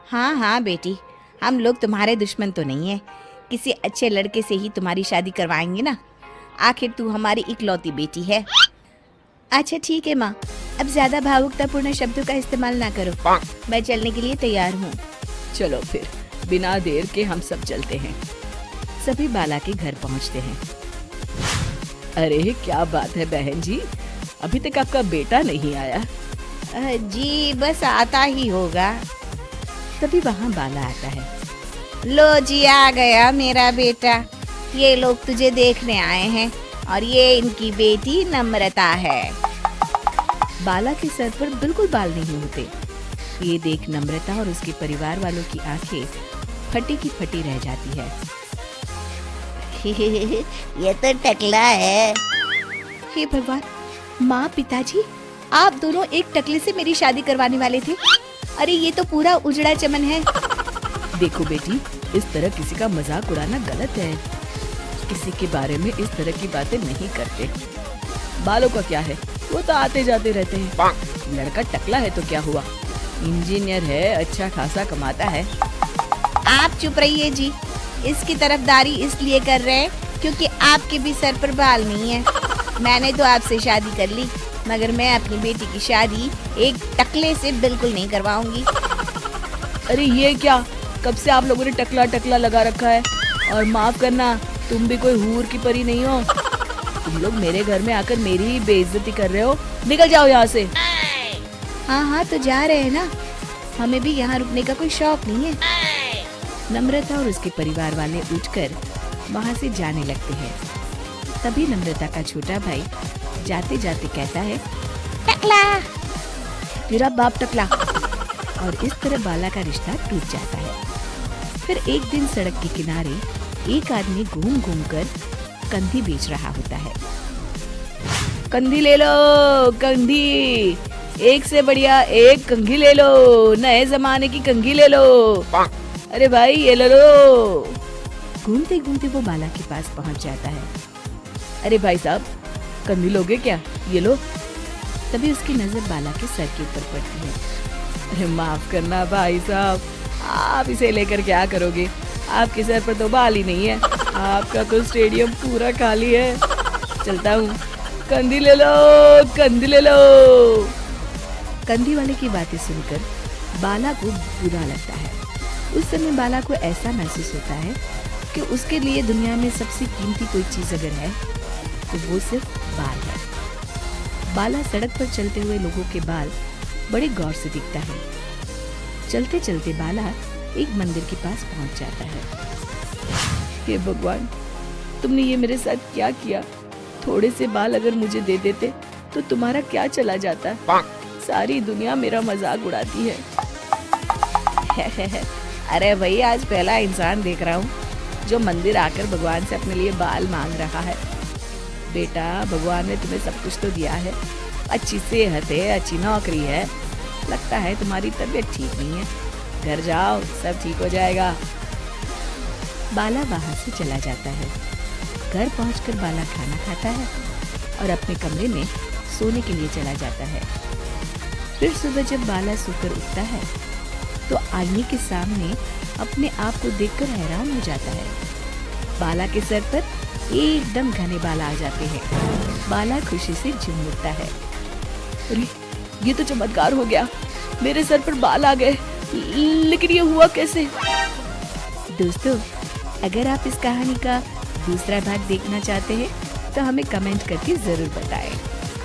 हाँ हाँ बेटी, हम लोग तुम्हारे दुश्मन तो नहीं है। किसी अच्छे लड़के से ही तुम्हारी शादी करवाएंगे ना। आखिर तू हमारी इकलौती बेटी है। अच्छा ठीक है माँ, अब ज्यादा भावुकतापूर्ण शब्दों का इस्तेमाल ना करो। मैं चलने के लिए तैयार हूँ। चलो फिर, बिना देर के हम सब चलते हैं। सभी बाला के घर पहुंचते हैं। अरे क्या बात है बहन जी, अभी तक आपका बेटा नहीं आया? जी बस आता ही होगा। तभी वहाँ बाला आता है। लो जी, आ गया मेरा बेटा। ये लोग तुझे देखने आए हैं और ये इनकी बेटी नम्रता है। बाला के सर पर बिल्कुल बाल नहीं होते। ये देख नम्रता और उसके परिवार वालों की आंखें फटी की फटी रह जाती है। ये तो टकला है। हे भगवान, माँ पिताजी, आप दोनों एक टकले से मेरी शादी करवाने वाले थे। अरे ये तो पूरा उजड़ा चमन है। देखो बेटी, इस तरह किसी का मजाक उड़ाना गलत है। किसी के बारे में इस तरह की बातें नहीं करते। बालों का क्या है, वो तो आते जाते रहते हैं। लड़का टकला है तो क्या हुआ, इंजीनियर है, अच्छा खासा कमाता है। आप चुप रहिए जी। इसकी तरफदारी इसलिए कर रहे हैं क्योंकि आपके भी सर पर बाल नहीं है। मैंने तो आपसे शादी कर ली, मगर मैं अपनी बेटी की शादी एक टकले से बिल्कुल नहीं करवाऊंगी। अरे ये क्या, कब से आप लोगों ने टकला टकला लगा रखा है? और माफ करना, तुम भी कोई हूर की परी नहीं हो। तुम लोग मेरे घर में आकर मेरी ही बेइज्जती कर रहे हो। निकल जाओ यहाँ से। हाँ हाँ तो जा रहे हैं ना, हमें भी यहाँ रुकने का कोई शौक नहीं है। नम्रता और उसके परिवार वाले उठकर वहाँ से जाने लगते हैं। तभी नम्रता का छोटा भाई जाते जाते कहता है, टकला, तेरा बाप टकला। और इस तरह बाला का रिश्ता टूट जाता है। फिर एक दिन सड़क के किनारे एक आदमी घूम घूम कर कंधी बेच रहा होता है। कंधी ले लो, कंधी, एक से बढ़िया एक कंघी ले लो, नए जमाने की कंघी ले लो। अरे भाई ये ले लो। घूमते घूमते वो बाला के पास पहुंच जाता है। अरे भाई साहब, कंधी लोगे क्या? ये लो। तभी उसकी नजर बाला के सर के ऊपर पड़ती है। अरे माफ करना भाई साहब, आप इसे लेकर क्या करोगे? आपके सर पर तो बाल ही नहीं है। आपका तो स्टेडियम पूरा खाली है। चलता हूँ, कंधी ले लो, कंधी ले लो। कंधी वाले की बातें सुनकर बाला को बुरा लगता है। उस समय बाला को ऐसा महसूस होता है कि उसके लिए दुनिया में सबसे कीमती कोई चीज अगर है तो वो सिर्फ बाल है। बाला सड़क पर चलते हुए लोगों के बाल बड़े गौर से दिखता है। चलते चलते बाला एक मंदिर के पास पहुंच जाता है। हे भगवान, तुमने ये मेरे साथ क्या किया? थोड़े से बाल अगर मुझे दे देते तो तुम्हारा क्या चला जाता? सारी दुनिया मेरा मजाक उड़ाती है। अरे भाई, आज पहला इंसान देख रहा हूँ जो मंदिर आकर भगवान से अपने लिए बाल मांग रहा है। बेटा, भगवान ने तुम्हें सब कुछ तो दिया है, अच्छी सेहत है, अच्छी नौकरी है। लगता है तुम्हारी तबीयत ठीक नहीं है। घर जाओ, सब ठीक हो जाएगा। बाला वहां से चला जाता है। घर पहुंचकर बाला खाना खाता है और अपने कमरे में सोने के लिए चला जाता है। फिर सुबह जब बाला सोकर उठता है तो आईने के सामने अपने आप को देखकर हैरान हो जाता है। बाला के सर पर एकदम घने बाल आ जाते हैं। बाला खुशी से झूम उठता है। अरे ये तो चमत्कार हो गया, मेरे सर पर बाल आ गए। लेकिन ये हुआ कैसे? दोस्तों, अगर आप इस कहानी का दूसरा भाग देखना चाहते हैं तो हमें कमेंट करके जरूर बताएं।